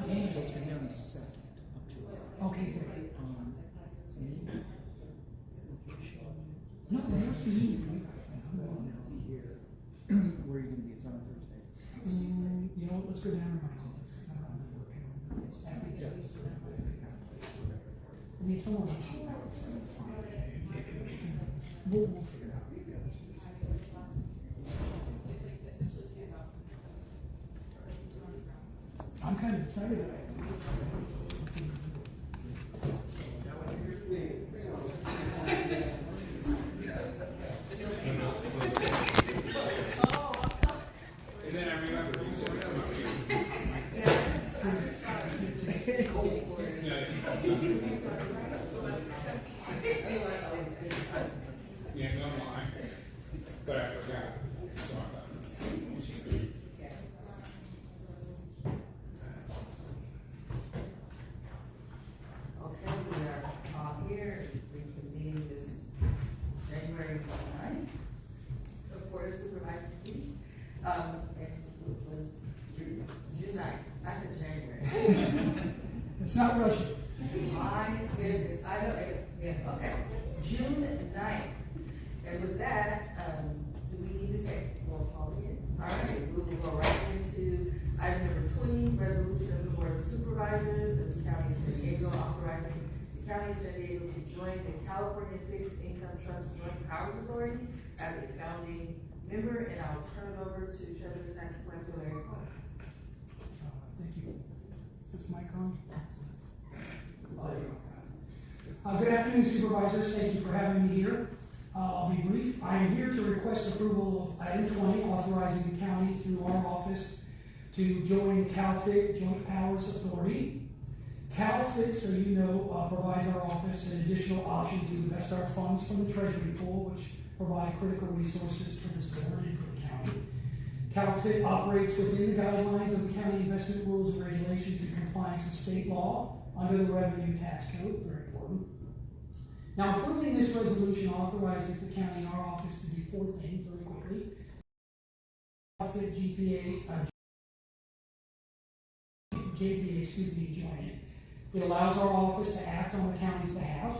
So it's gonna be on the 2nd of July. Okay, great. Any location? No, they have to meet. Well, I'm gonna be here. Where are you gonna be? It's on a Thursday. You know, let's go down to my office, because I don't have my work calendar. I mean, someone else. We'll figure it out. I'm kind of excited about it. And then I remember you said yeah, it's online, but I forgot. So I thought, Okay, we are here, reconvening this January 9th, of Board of Supervisors meeting. And June 9th, I said January. It's not Russian. My goodness, I know, yeah, okay, June 9th. And with that, do we need to say roll call again? All right, we will go right into item number 20, resolution of the Board of Supervisors of the County of San Diego authorizing the County of San Diego to join the California Fixed Income Trust Joint Powers Authority as a founding member, and I'll turn it over to Treasurer Tax Collector Larry Clark. Thank you. Is this mic on? Good afternoon, supervisors. Thank you for having me here. I'll be brief. I am here to request approval of item 20, authorizing the county through our office to join the CalFIT Joint Powers Authority. CalFIT, so you know, provides our office an additional option to invest our funds from the Treasury pool, which provide critical resources for this board and for the county. CalFIT operates within the guidelines of the county investment rules and regulations in compliance with state law under the Revenue Tax Code, very important. Now, approving this resolution authorizes the county and our office to do 4 things very quickly. CalFIT JPA, join it. It allows our office to act on the county's behalf.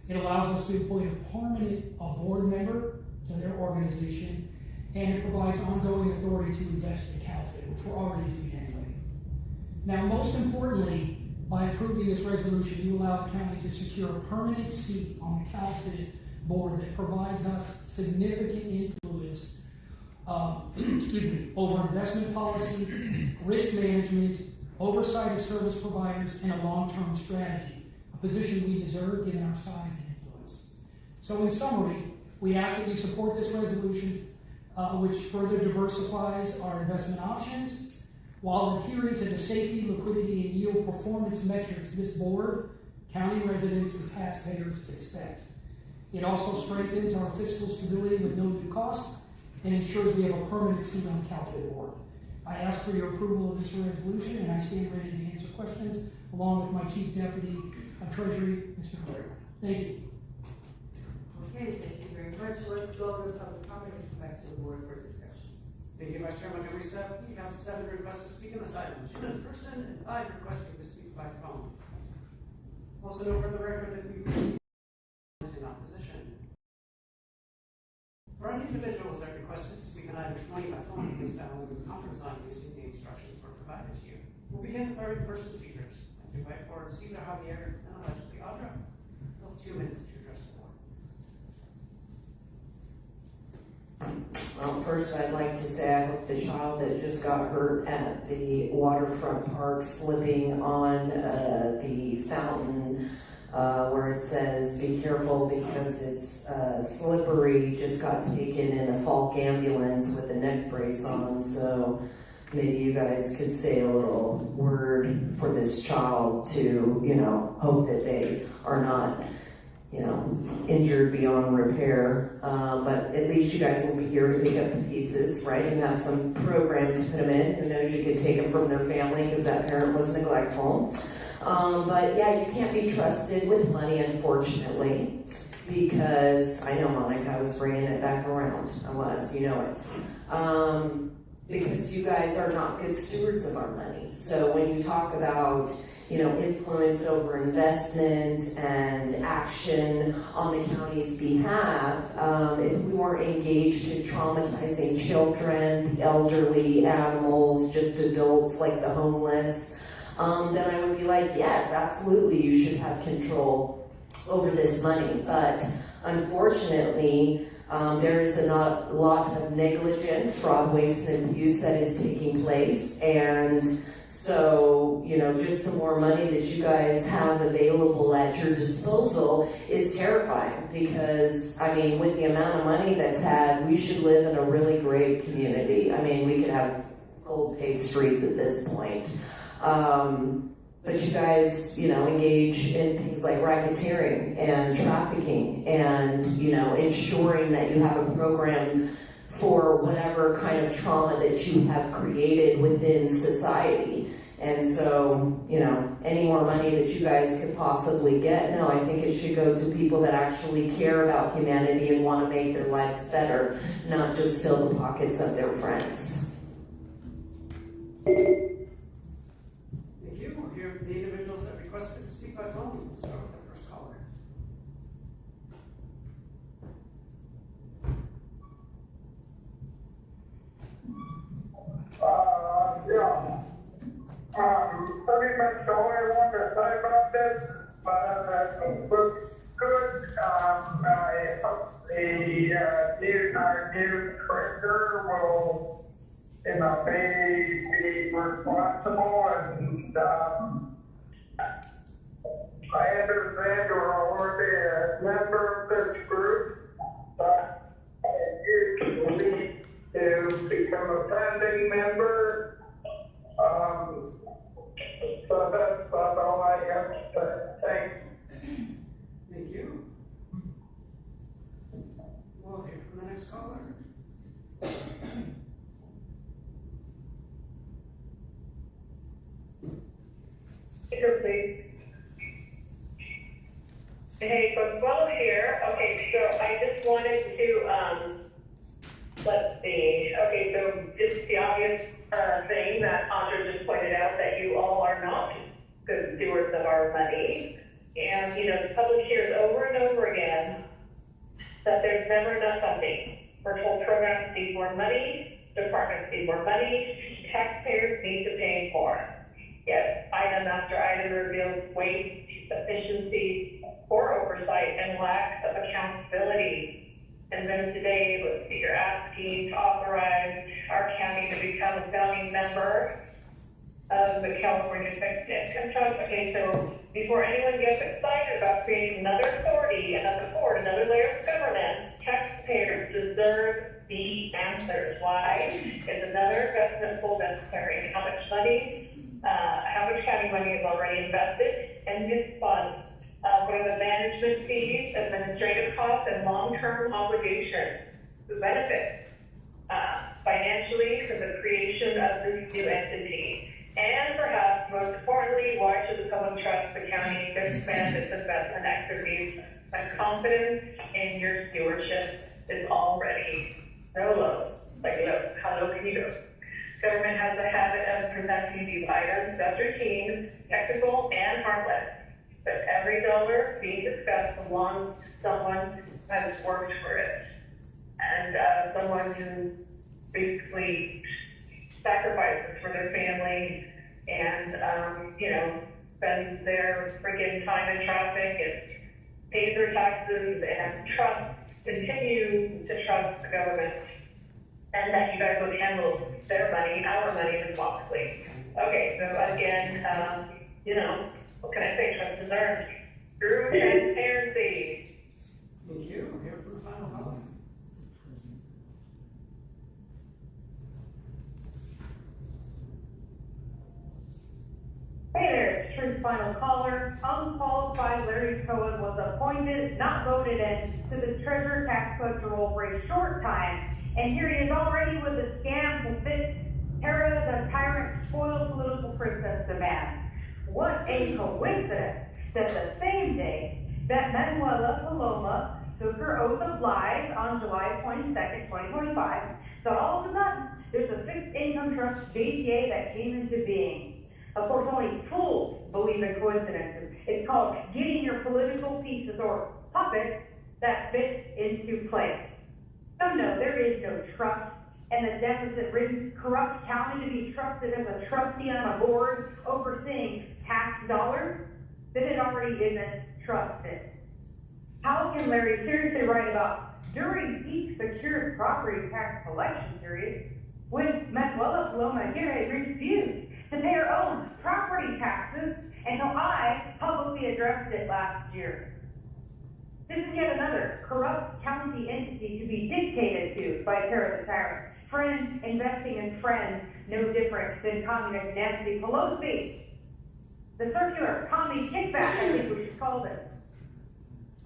It allows us to appoint a permanent board member to their organization, and it provides ongoing authority to invest in CalFIT, which we're already doing anyway. Now, most importantly, by approving this resolution, you allow the county to secure a permanent seat on the CalFIT board that provides us significant influence over investment policy, risk management, oversight of service providers, and a long-term strategy, a position we deserve given our size and influence. So in summary, we ask that you support this resolution, which further diversifies our investment options, while adhering to the safety, liquidity, and yield performance metrics this board, county residents, and taxpayers expect. It also strengthens our fiscal stability with no new cost and ensures we have a permanent seat on the CalFIT board. I ask for your approval of this resolution, and I stand ready to answer questions along with my Chief Deputy of Treasury, Mr. Herrera. Thank you. Okay, thank you very much. Let's go over the public comment and come back to the board for discussion. Thank you, Vice Chairman. Every step, we have 7 requests to speak on this item, 2 in person and 5 requesting to speak by phone. Also note for the record that we received in opposition. For any individuals that requested to speak on item 20 by phone, please dial into the conference line using the instructions were provided to you. We'll begin with our in-person speakers. I invite forward Cesar Javier and allegedly Audra. You'll have 2 minutes to address the board. Well, first I'd like to say I hope the child that just got hurt at the waterfront park slipping on the fountain where it says be careful because it's slippery just got taken in a Falk ambulance with a neck brace on, so maybe you guys could say a little word for this child to, hope that they are not injured beyond repair, but at least you guys will be here to pick up the pieces, right? And have some program to put them in. Who knows, you could take them from their family because that parent was neglectful. But yeah, you can't be trusted with money, unfortunately, because I know Monica, I was bringing it back around. I was, you know it. because you guys are not good stewards of our money. So when you talk about, influence over investment and action on the county's behalf, if we weren't engaged in traumatizing children, the elderly, animals, just adults like the homeless, then I would be like, yes, absolutely, you should have control over this money. But unfortunately, there is a lot of negligence, fraud, waste, and abuse that is taking place. And so, just the more money that you guys have available at your disposal is terrifying. Because, with the amount of money that's had, we should live in a really great community. We could have gold-paved streets at this point. But you guys, engage in things like racketeering and trafficking and, ensuring that you have a program for whatever kind of trauma that you have created within society. And so, any more money that you guys could possibly get, no, I think it should go to people that actually care about humanity and want to make their lives better, not just fill the pockets of their friends. Thank you. We'll hear from the individuals that requested to speak by phone. We'll start with the first caller. Pretty much the only one to say about this, but good, I hope our new treasurer will, be responsible and, I understand you're already a member of this group, but you can lead to become a founding member. So that's about all I have to say. Thanks. Thank you. We'll hear from the next caller. Here, please. Hey, folks, while we're here, okay, so I just wanted to, let's see, okay, so just the obvious thing that Andre just pointed out, that you all are not good stewards of our money. And, the public hears over and over again that there's never enough funding. We're told programs need more money, departments need more money, taxpayers need to pay more. Yes, item after item reveals waste, efficiency, poor oversight, and lack of accountability. And then today, let's see, you're asking to authorize our county to become a founding member of the California Fixed Income Trust. Okay, so before anyone gets excited about creating another authority, another board, another layer of government, taxpayers deserve the answers. Why? Is another investment pool necessary? How much county money is already invested in this fund? What are the management fees, administrative costs, and long-term obligations? The benefits financially for the creation of this new entity. And perhaps most importantly, why should the public trust the county to expand its investment activities? My confidence in your stewardship is already so low. How low can you go? Government has a habit of presenting these items as routine, technical, and harmless. But every dollar being discussed belongs to someone who has worked for it. And someone who basically sacrifices for their family and, spends their freaking time in traffic and pays their taxes and continue to trust the government. And that you guys would handle their money, our money, responsibly. Okay, so again, what can I say? Trust is earned through transparency. Thank you. Here for the final caller. Hey there, it's Truth Final Caller. Unqualified Larry Cohen was appointed, not voted in, to the Treasurer Tax Collector role for a short time. And here he is already with a scam to fit Tara the tyrant spoiled political princess demand. What a coincidence that the same day that Manuela Paloma took her oath of lies on July 22nd, 2025, so all of a sudden, there's a fixed income trust JPA that came into being. Of course, only fools believe in coincidences. It's called getting your political pieces or puppets that fit into place. So no, there is no trust, and the deficit-ridden, corrupt county to be trusted as a trustee on a board overseeing tax dollars, then it already isn't trusted. How can Larry seriously write about during peak secured property tax collection period when Manuela Paloma Aguirre refused to pay her own property taxes until I publicly addressed it last year? This is yet another corrupt county entity to be dictated to by Tara the Tyrant. Friends investing in friends, no different than communist Nancy Pelosi. The circular commie kickback, I think we should call it.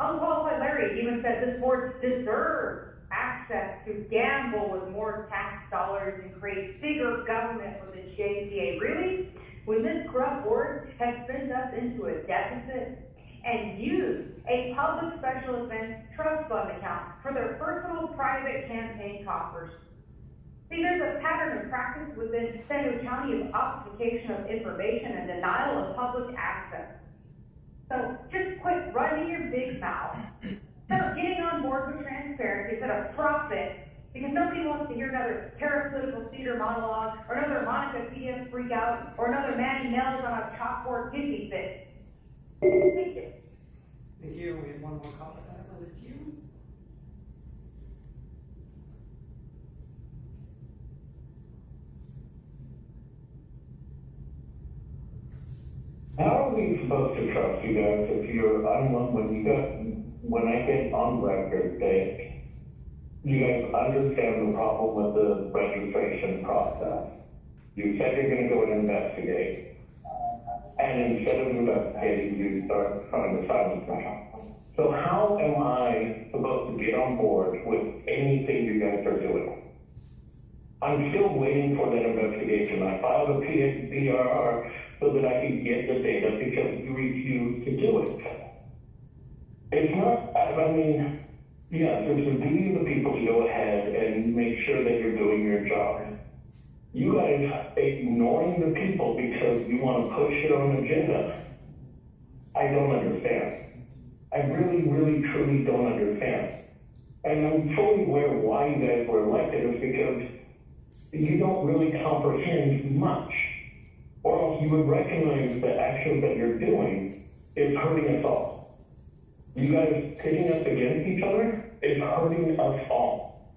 Unqualified Larry even said this board deserves access to gamble with more tax dollars and create bigger government with the JPA. Really? When this corrupt board has sent us into a deficit and used a public special events trust fund account for their personal private campaign coffers. See, there's a pattern of practice within San Diego County of obfuscation of information and denial of public access. So just quit running your big mouth. Start getting on board with transparency instead of profit, because nobody wants to hear another parapolitical theater monologue, or another Monica P.S. freak out, or another Manny Nels on a chalkboard hissy fit. Thank you. Thank you. We have one more call to that on the queue. How are we supposed to trust you guys if you're when I get on record that you guys understand the problem with the registration process? You said you're gonna go and investigate, and instead of investigating, you start trying to silence me. So how am I supposed to get on board with anything you guys are doing? I'm still waiting for that investigation. I filed a PRR so that I could get the data because you refused to do it. It's not, I mean, yes, there's a duty of the people to go ahead and make sure that you're doing your job. You guys ignoring the people because you want to push your own agenda, I don't understand. I really, really, truly don't understand. And I'm fully aware why you guys were elected is because you don't really comprehend much. Or else you would recognize the actions that you're doing is hurting us all. You guys pitting us against each other is hurting us all.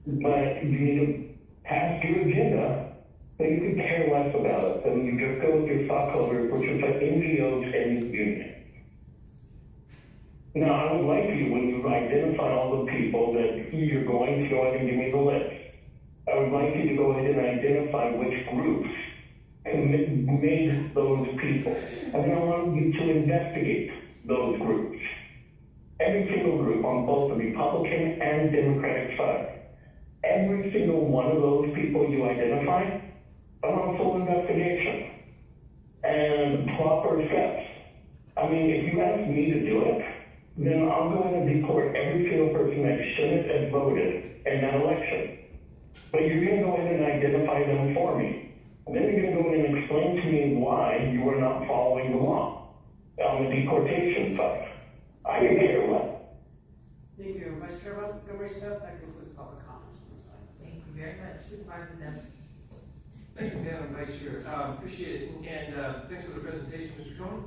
But you need to pass your agenda that you could care less about us and you just go with your stockholders, which is like NGOs and unions. Now, I would like you, when you identify all the people that you're going to go ahead and give me the list, I would like you to go ahead and identify which groups made those people. And then I want you to investigate those groups. Every single group on both the Republican and Democratic side. Every single one of those people you identify, I want a full investigation and proper steps. I mean, if you ask me to do it, then I'll go in and deport every single person that shouldn't have voted in that election. But you're going to go in and identify them for me. And then you're going to go in and explain to me why you are not following the law on the deportation side. I can care less. Thank you. Vice Chair Montgomery Step, that concludes public comments on this item. Thank you very much, Supervisor Dempsey. Thank you, Madam Vice Chair. Appreciate it, and thanks for the presentation, Mr. Cohen.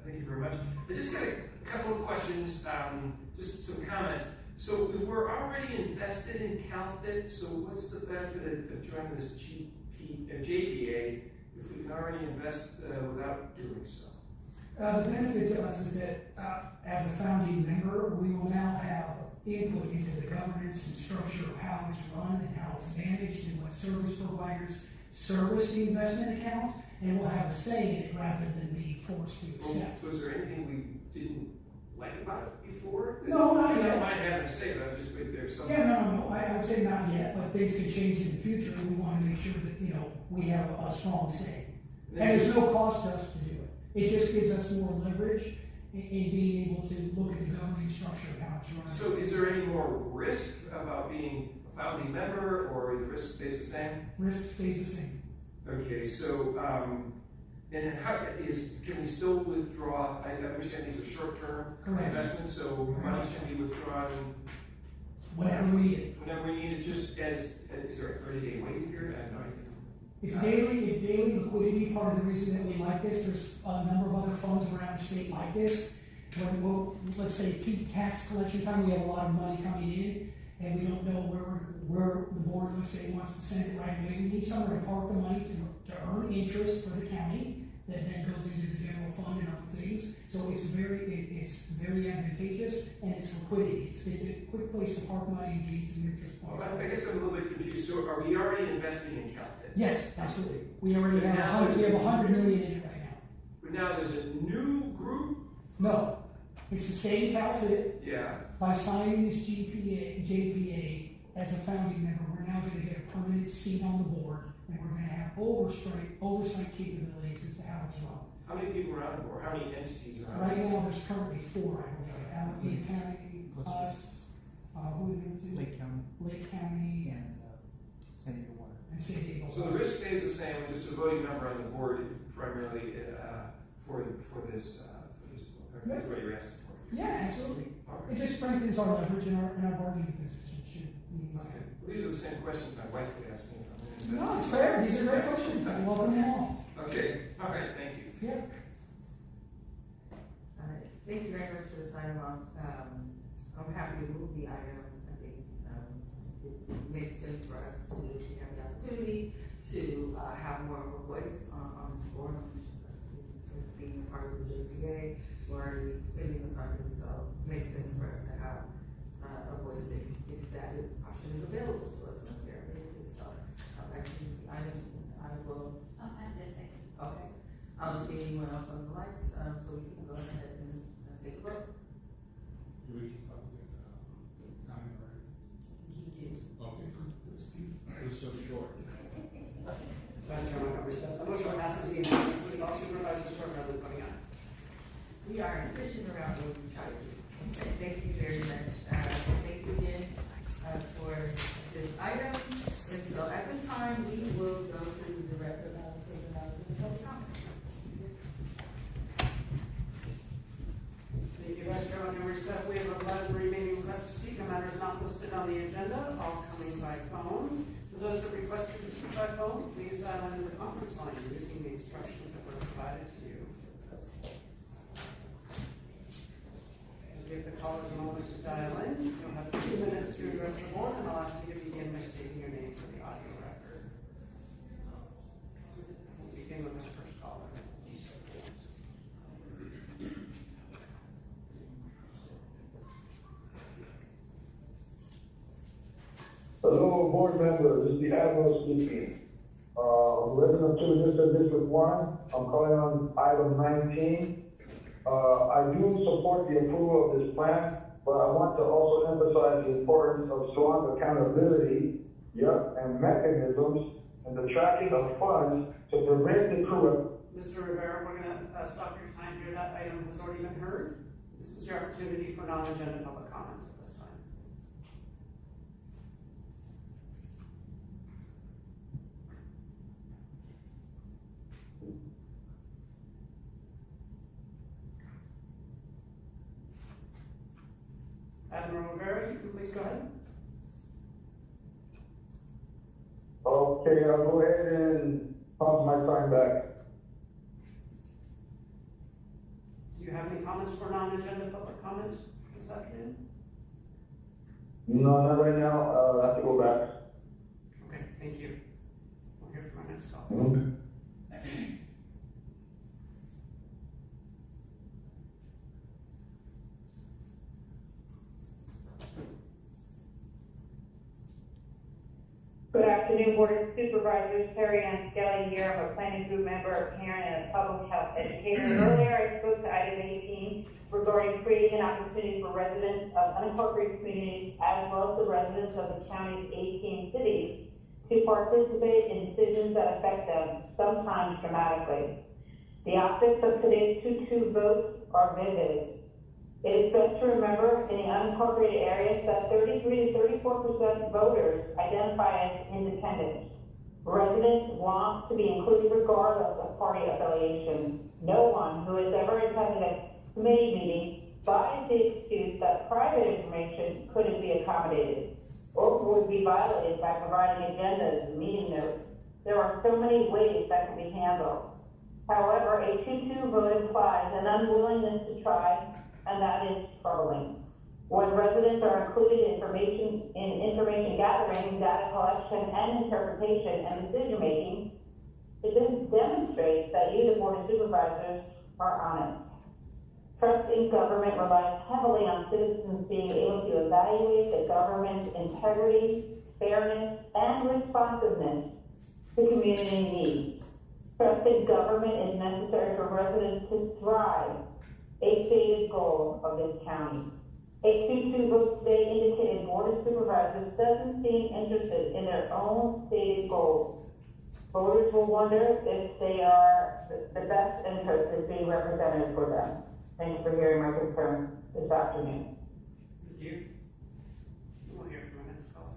Thank you very much. I just got a couple of questions, just some comments. So we're already invested in CalFit, so what's the benefit of joining this JPA if we can already invest without doing so? The benefit to us is that as a founding member, we will now have input into the governance and structure of how it's run and how it's managed and what service providers service the investment account, and we'll have a say in it rather than being forced to accept. Was there anything we didn't like about it before? No, not yet. I might have a say, but I'm just wait there. Yeah, no. I would say not yet, but things could change in the future, and we want to make sure that, we have a strong say. And there's no cost to us to do it. It just gives us more leverage and being able to look at the governing structure of how it's run. So is there any more risk about being a founding member, or the risk stays the same? Risk stays the same. Okay, so, and then can we still withdraw? I understand these are short-term Correct. investments, so money can be withdrawn Whenever we need it. whenever we need it, just is there a 30-day waiting period? I have no idea. It's daily liquidity. Part of the reason that we like this, there's a number of other funds around the state like this. When let's say peak tax collection time, we have a lot of money coming in, and we don't know where the board, let's say, wants to send it right away. We need somewhere to park the money to earn interest for the county that then goes into the general fund and other things. So it's very advantageous, and it's liquidity. It's a quick place to park money and gain some interest. Well, I guess I'm a little bit confused. So are we already investing in CalFit? Yes, absolutely. We already have we have $100 million in it right now. But now there's a new group? No, it's the same CalFit. Yeah. By signing this JPA as a founding member, we're now going to get a permanent seat on the board, and we're going to have oversight capabilities as to how it's run. How many people are on the board? How many entities are on the Right board? now, there's currently 4, I believe. Alameda County, us, who are the other two? Lake County, And, San Diego Water. and San Diego. So the risk stays the same, we're just a voting member on the board primarily for this, that's what you're asking for. Yeah, absolutely. All It right. just strengthens our leverage in our bargaining position. Should we need Okay. that. Well, these are the same questions my wife would ask me. No, it's fair. These are great questions. I welcome them all. Okay, all right, thank you. Yeah. Thank you very much for this item. I'm happy to move the item. I think, it makes sense for us to have the opportunity to, have more of a voice on this forum. Being part of the JPA, we're already spending the funding, so it makes sense for us to have, a voice if that option is available to us in the area. So, actually, I will. I'll have this second. Okay. I don't see anyone else on the lights, so we can go ahead and take a vote. Do we keep up with, comment or? Okay. It was so short. Vice Chairman Montgomery Stephens. The motion passes unanimously. All supervisors who are present voting aye. We are efficient around what we try to do. Okay, thank you very much. Thank you again, for this item. And so at this time, we will go to the director of public comment. Thank you, Vice Chairman Montgomery Stephens. We have 11 remaining requests to speak on matters not listed on the agenda, all coming by phone. For those that request to speak by phone, please dial into the conference line using the instructions that were provided to you. As we have the callers and moments to dial in, you'll have 2 minutes to address the board, and I'll ask you to begin by stating your name for the audio record. We'll begin with this first caller. Hello, board member, this is the Admiral speaking. Resident of Chula Vista District 1, I'm calling on item 19. I do support the approval of this plan, but I want to also emphasize the importance of strong accountability, and mechanisms in the tracking of funds to prevent the corrupt. Mr. Rivera, we're gonna stop your time here. That item has already been heard. This is your opportunity for non-agenda public comment at this time. Admiral Rivera, you can please go ahead. Okay, I'll go ahead and pump my time back. Do you have any comments for non-agenda public comment this afternoon? No, not right now, I have to go back. Okay, thank you. We'll hear from our next caller. Okay. Good afternoon, Board of Supervisors. Terry Ann Skelly here. I'm a planning group member, a parent, and a public health educator. Earlier, I spoke to item 18 regarding creating an opportunity for residents of unincorporated communities as well as the residents of the county's 18 cities to participate in decisions that affect them, sometimes dramatically. The optics of today's 2-2 votes are vivid. It is best to remember in the unincorporated areas that 33 to 34% voters identify as independent. Residents want to be included regardless of party affiliation. No one who has ever attended a committee meeting buys the excuse that private information couldn't be accommodated or would be violated by providing agendas and meeting notes. There are so many ways that can be handled. However, a 2-2 vote implies an unwillingness to try, and that is troubling. When residents are included in information gathering, data collection, and interpretation and decision making, it demonstrates that you, the Board of Supervisors, are honest. Trust in government relies heavily on citizens being able to evaluate the government's integrity, fairness, and responsiveness to community needs. Trust in government is necessary for residents to thrive, a stated goal of this county. A 2-2 vote today indicated Board of Supervisors doesn't seem interested in their own stated goals. Voters will wonder if they are the best interest is being represented for them. Thanks for hearing my concern this afternoon. Thank you. We'll hear from our next caller.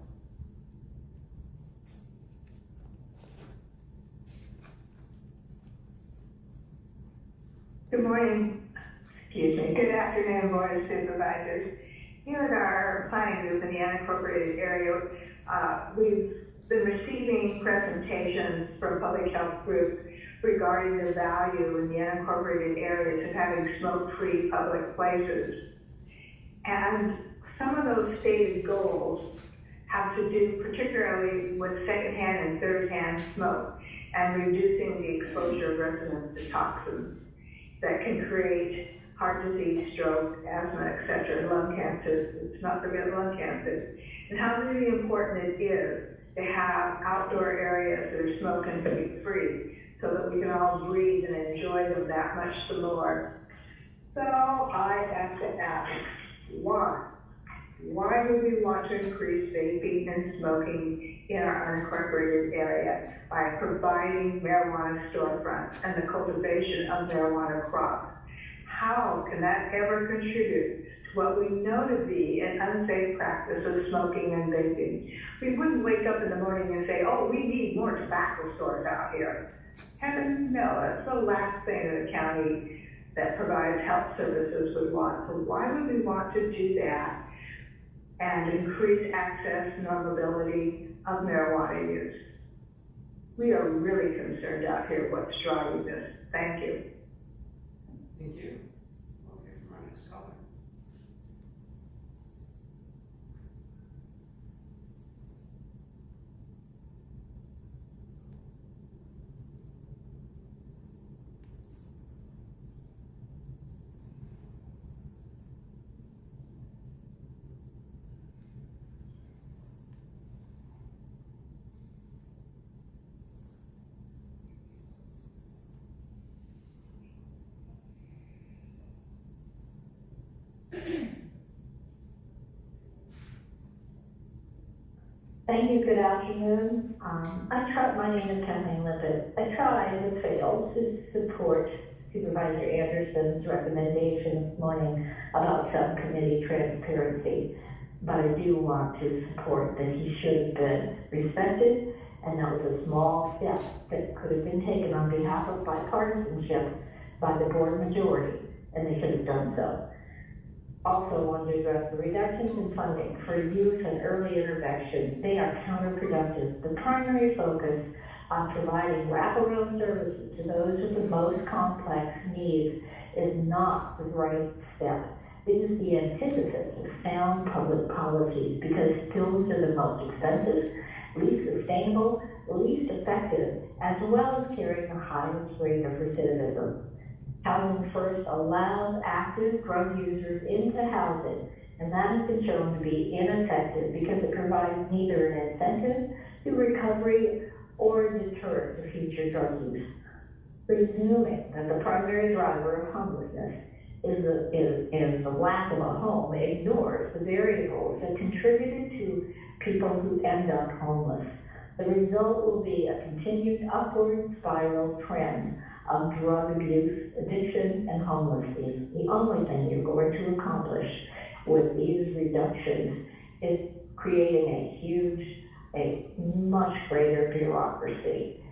Good morning. Excuse me. Good afternoon, Board of Supervisors. Here at our planning group in the unincorporated area, we've been receiving presentations from public health groups regarding the value in the unincorporated areas of having smoke-free public places. And some of those stated goals have to do particularly with secondhand and third-hand smoke and reducing the exposure of residents to toxins that can create heart disease, stroke, asthma, etc., lung cancer. Let's not forget lung cancer. And how really important it is to have outdoor areas that are smoke and free so that we can all breathe and enjoy them that much the more. So I have to ask, why? Why would we want to increase vaping and smoking in our unincorporated area by providing marijuana storefronts and the cultivation of marijuana crops? How can that ever contribute to what we know to be an unsafe practice of smoking and vaping? We wouldn't wake up in the morning and say, oh, we need more tobacco stores out here. Heaven no, that's the last thing that a county that provides health services would want. So why would we want to do that and increase access and mobility of marijuana use? We are really concerned out here what's driving this. Thank you. Thank you. We'll hear from our next caller. Thank you, good afternoon. My name is Kathleen Lippett. I tried and failed to support Supervisor Anderson's recommendation this morning about subcommittee transparency, but I do want to support that he should have been respected, and that was a small step that could have been taken on behalf of bipartisanship by the board majority, and they should have done so. Also want to address the reductions in funding for youth and early intervention. They are counterproductive. The primary focus on providing wraparound services to those with the most complex needs is not the right step. It is the antithesis of sound public policies because pills are the most expensive, least sustainable, least effective, as well as carrying the highest rate of recidivism. Housing First allows active drug users into housing, and that has been shown to be ineffective because it provides neither an incentive to recovery or a deterrent to future drug use. Presuming that the primary driver of homelessness is the lack of a home ignores the variables that contributed to people who end up homeless. The result will be a continued upward spiral trend of drug abuse, addiction, and homelessness. The only thing you're going to accomplish with these reductions is creating a much greater bureaucracy.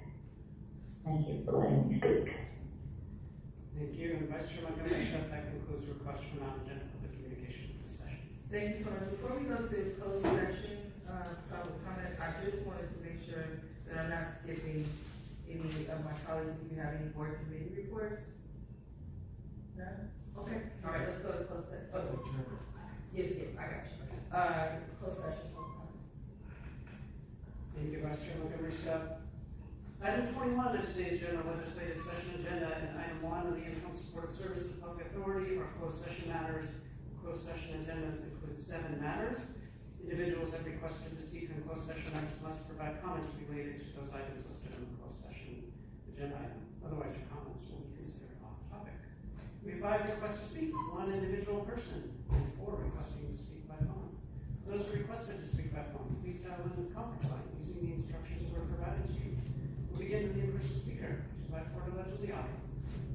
Thank you for letting me speak. Thank you, and Vice Chair Montgomery Scott, that concludes the request for non-agenda public communication for this session. Thank you so much. Before we go to closed session, public comment, I just wanted to make sure that I'm not skipping any of my colleagues. If you have any board committee reports? No? Okay, all right, let's go to closed session. Oh, yes, I got you. Closed session. Thank you, Vice Chair Montgomery Scott. Item 21 on today's general legislative session agenda, and item 1 of the Income Support Services Public Authority are closed session matters. Closed session agendas include 7 matters. Individuals have requested to speak in closed session matters must provide comments related to those items listed in the closed session agenda item. Otherwise, your comments will be considered off topic. We have 5 requests to speak, 1 individual person, and 4 requesting to speak by phone. Those who requested to speak by phone, please dial in the conference line using the instructions that were provided to you. We'll begin with the in-person speaker, which is by Fort Allegedly Audio.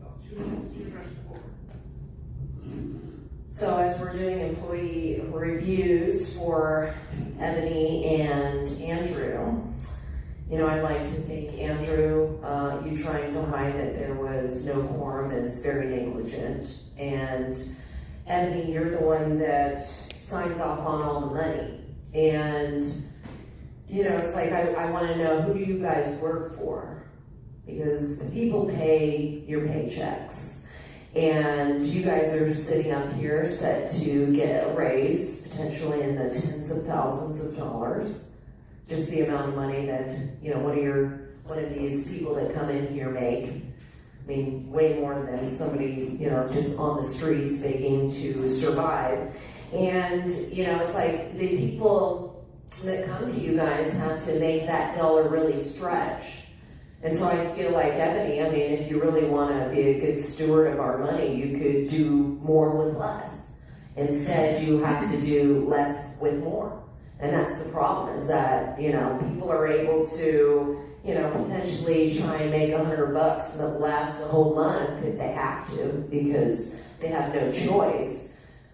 About 2 minutes to address the board. So as we're doing employee reviews for Ebony and Andrew, you know, I'd like to think, Andrew, you trying to hide that there was no quorum is very negligent. And Ebony, you're the one that signs off on all the money. And, you know, it's like, I want to know, who do you guys work for? Because the people pay your paychecks. And you guys are sitting up here set to get a raise, potentially in the tens of thousands of dollars. Just the amount of money that, you know, one of these people that come in here make. I mean, way more than somebody, you know, just on the streets begging to survive. And, you know, it's like the people that come to you guys have to make that dollar really stretch. And so I feel like, Ebony, I mean, if you really want to be a good steward of our money, you could do more with less. Instead, you have to do less with more. And that's the problem, is that, you know, people are able to, you know, potentially try and make $100 that lasts the whole month if they have to, because they have no choice.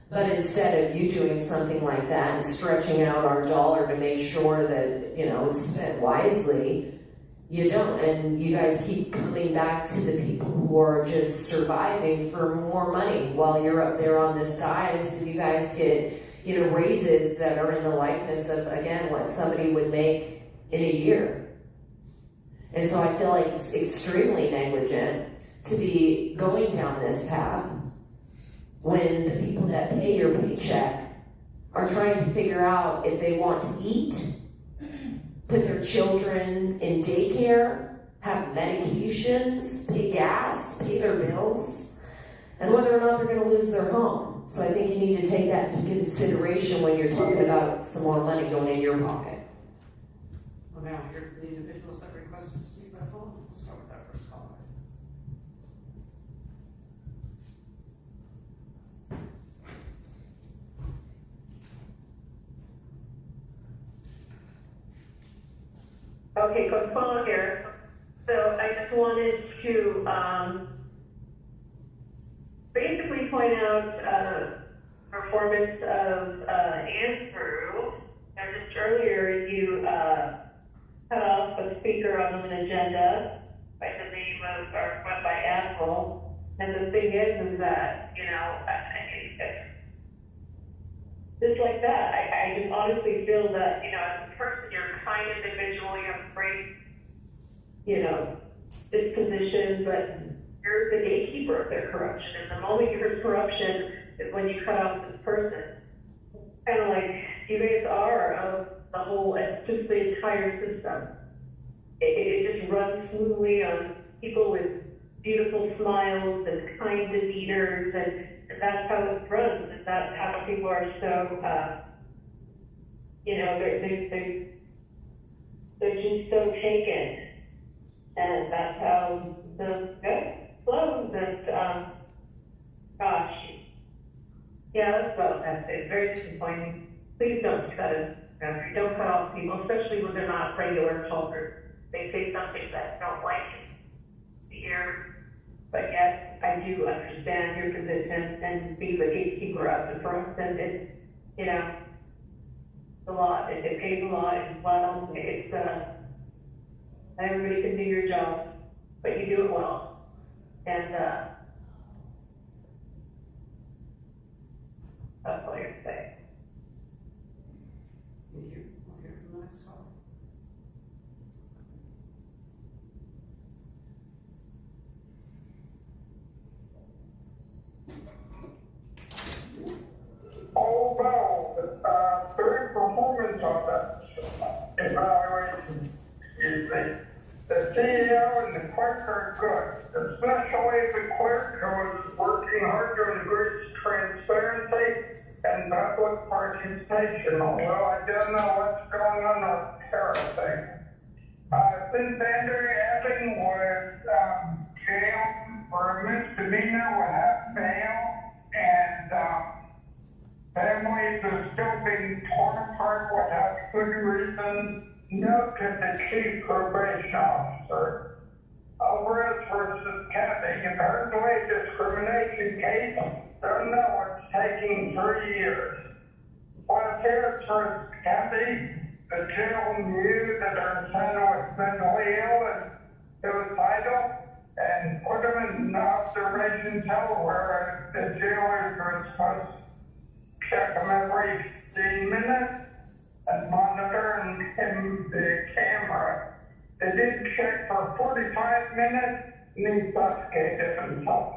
But instead of you doing something like that and stretching out our dollar to make sure that, you know, it's spent wisely, you don't. And you guys keep coming back to the people who are just surviving for more money while you're up there on this dais, and you guys get, you know, raises that are in the likeness of, again, what somebody would make in a year. And so I feel like it's extremely negligent to be going down this path when the people that pay your paycheck are trying to figure out if they want to eat, put their children in daycare, have medications, pay gas, pay their bills, and whether or not they're going to lose their home. So I think you need to take that into consideration when you're talking about some more money going in your pocket. Well, now, here are the individuals that requested to speak by phone. We'll start with that first caller. Okay, Coach Paul here. So I just wanted to basically point out performance of Andrew. And just earlier, you cut off a speaker on an agenda by the name of, or went by Apple. And the thing is that, you know, just like that, I just honestly feel that, you know, as a person, you're a kind individual, you have great, you know, disposition, but you're the gatekeeper of their corruption. And the moment you heard corruption is when you cut off this person. Kind of like you guys are of the whole, it's just the entire system. It just runs smoothly on people with beautiful smiles and kind demeanors, and that's how it runs. And that's how people are so, you know, they're just so taken. And that's how the flows. And, gosh, yeah, that's it. Very disappointing. Please don't cut it. Don't cut off people, especially when they're not regular talkers. They say something that don't like to hear But yes, I do understand your position and be the gatekeeper of the process. It's, you know, a lot. It pays a lot as well. It's, everybody can do your job, but you do it well. And, that's all I have to say. Thank you. We'll hear from the next caller. Although, during performance of that evaluation, excuse me, the CEO and the clerk are good, especially the clerk who is working hard to increase transparency and public participation, although I don't know what's going on with everything. Since Andrew Evan was jailed for a misdemeanor without bail, and families are still being torn apart without good reason, note to the chief probation officer. Alvarez versus Kathy, in her way discrimination case, don't know it's taking 3 years. Alvarez versus Kathy, the jail knew that her son was mentally ill and suicidal, and put him in an observation cell where the jailers were supposed to check him every 15 minutes and monitor him the camera. They did check for 45 minutes and he suffocated himself.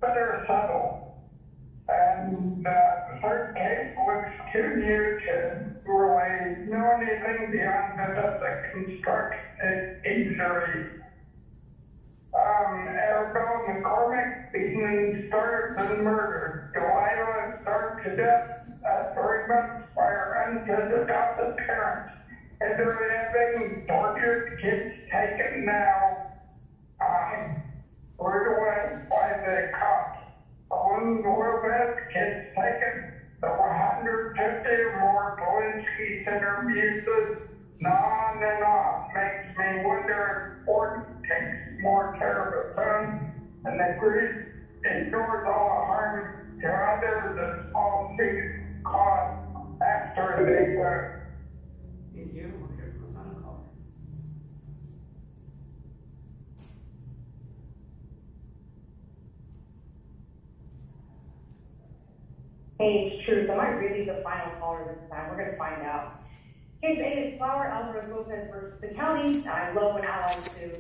Better settle. And the third case looks too new to really know anything beyond the construction injury. Arabella McCormick being starved and murdered. Delilah starved to death at 3 months by her unadopted parents. Andrew Evan tortured, kids taken now, brutalized by the cops. Along the Lopez, kids taken. The 150 or more Polanski Center abuses, on and on. Makes me wonder if Ford takes more care of his son, and the grief endures all the harm to others that all seek cause after they were. Thank you. We'll hear from the final caller. Hey, it's Truth. Am I really the final caller this time? We're gonna find out. Case A is Flower Alvarez Lopez versus the county. I love when allies do.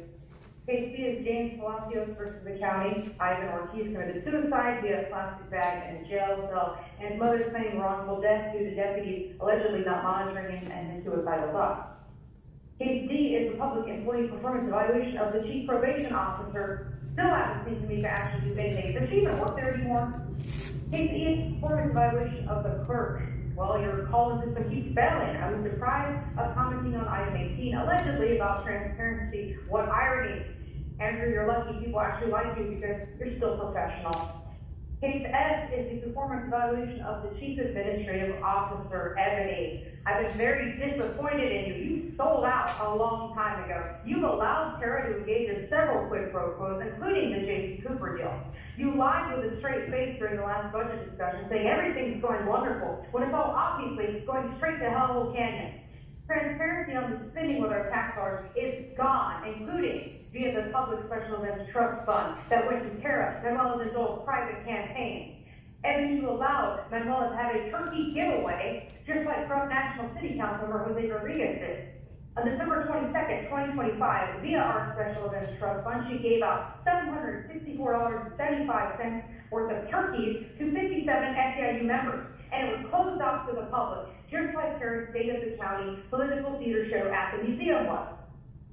Case B is James Palacios versus the county. Ivan Ortiz committed suicide via a plastic bag in a jail cell, and his mother claimed wrongful death due to deputies allegedly not monitoring him and his suicidal thoughts. Case D is the public employee performance evaluation of the chief probation officer. Still haven't seen Tamika actually do anything. Does she even work there anymore? Case E is performance evaluation of the clerk. Well, your call system keeps failing. I was deprived of commenting on item 18, allegedly about transparency. What irony. Andrew, you're lucky people actually like you because you're still professional. Case F is the performance evaluation of the chief administrative officer, Ebony. I've been very disappointed in you. You sold out a long time ago. You've allowed Tara to engage in several quid pro quos, including the J.C. Cooper deal. You lied with a straight face during the last budget discussion, saying everything's going wonderful, when it's all obviously going straight to Hellhole Canyon. Transparency on the spending with our tax dollars is gone, including via the Public Special Events Trust Fund that went to Tara, Manuela Dindol's private campaign. And you allowed Manuela to have a turkey giveaway, just like Trump National City Councilmember Jose Rodriguez did. On December 22nd, 2025, via our Special Events Trust Fund, she gave out $764.75 worth of turkeys to 57 SEIU members. And it was closed off to the public, just like Tara's State of the County political theater show at the museum was.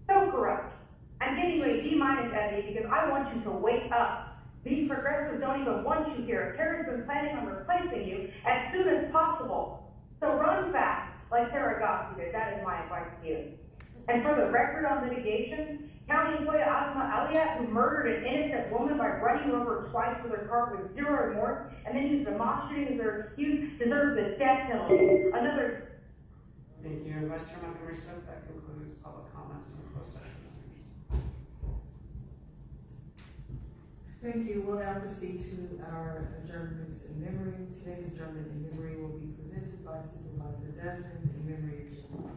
So corrupt. I'm giving you a D- Eddie, because I want you to wake up. These progressives don't even want you here. Tara's been planning on replacing you as soon as possible. So run fast, like Tara Gossi did. That is my advice to you. And for the record on litigation, County employee Asma Aliat, who murdered an innocent woman by running her over twice with her car with zero remorse, and then used demonstrating as her excuse, deserves the death penalty. Another. Thank you. Vice Chair Montgomery Smith, that concludes public comment in the closed session. Thank you. We'll now proceed to our adjournments in memory. Today's adjournment in memory will be presented by Supervisor Desmond in memory of Jim.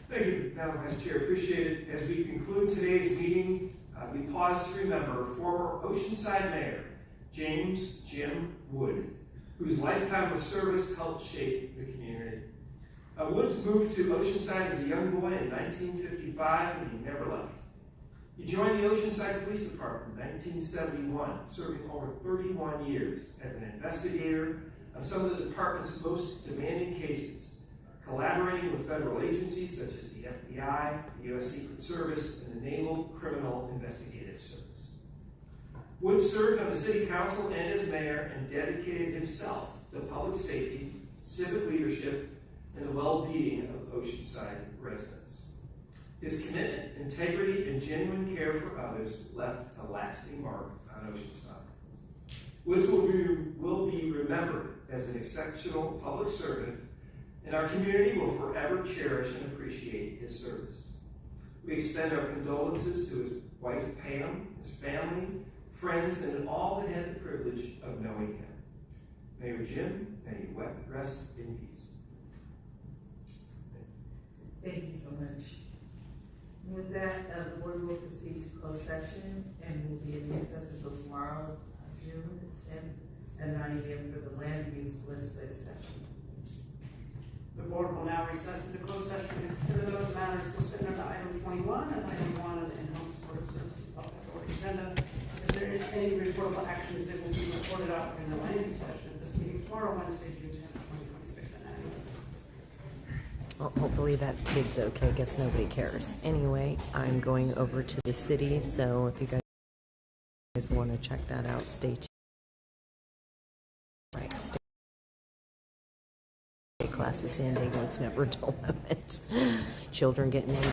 Thank you, Madam Vice Chair. Appreciate it. As we conclude today's meeting, we pause to remember former Oceanside Mayor James Jim Wood, whose lifetime of service helped shape the community. Woods moved to Oceanside as a young boy in 1955, and he never left. He joined the Oceanside Police Department in 1971, serving over 31 years as an investigator on some of the department's most demanding cases, collaborating with federal agencies such as the FBI, the U.S. Secret Service, and the Naval Criminal Investigative Service. Woods served on the city council and as mayor and dedicated himself to public safety, civic leadership, and the well-being of Oceanside residents. His commitment, integrity, and genuine care for others left a lasting mark on Oceanside. Woods will be remembered as an exceptional public servant, and our community will forever cherish and appreciate his service. We extend our condolences to his wife Pam, his family, friends, and all that had the privilege of knowing him. Mayor Jim, may you rest in peace. Thank you so much. With that, the board will proceed to closed session and will be in recess until tomorrow, June 10th at 9 a.m. for the land use legislative session. The board will now recess into closed session to consider those matters listed under item 21 and item 1 of the in-house support services public authority agenda. If there is any reportable actions that will be reported out in the land use session of this meeting tomorrow, Wednesday, June 10th, 2026 at 9 a.m. Well, hopefully that kid's okay. I guess nobody cares. Anyway, I'm going over to the city, so if you guys want to check that out, stay tuned. Right, stay classes San Diego, it's never dull moment. Children getting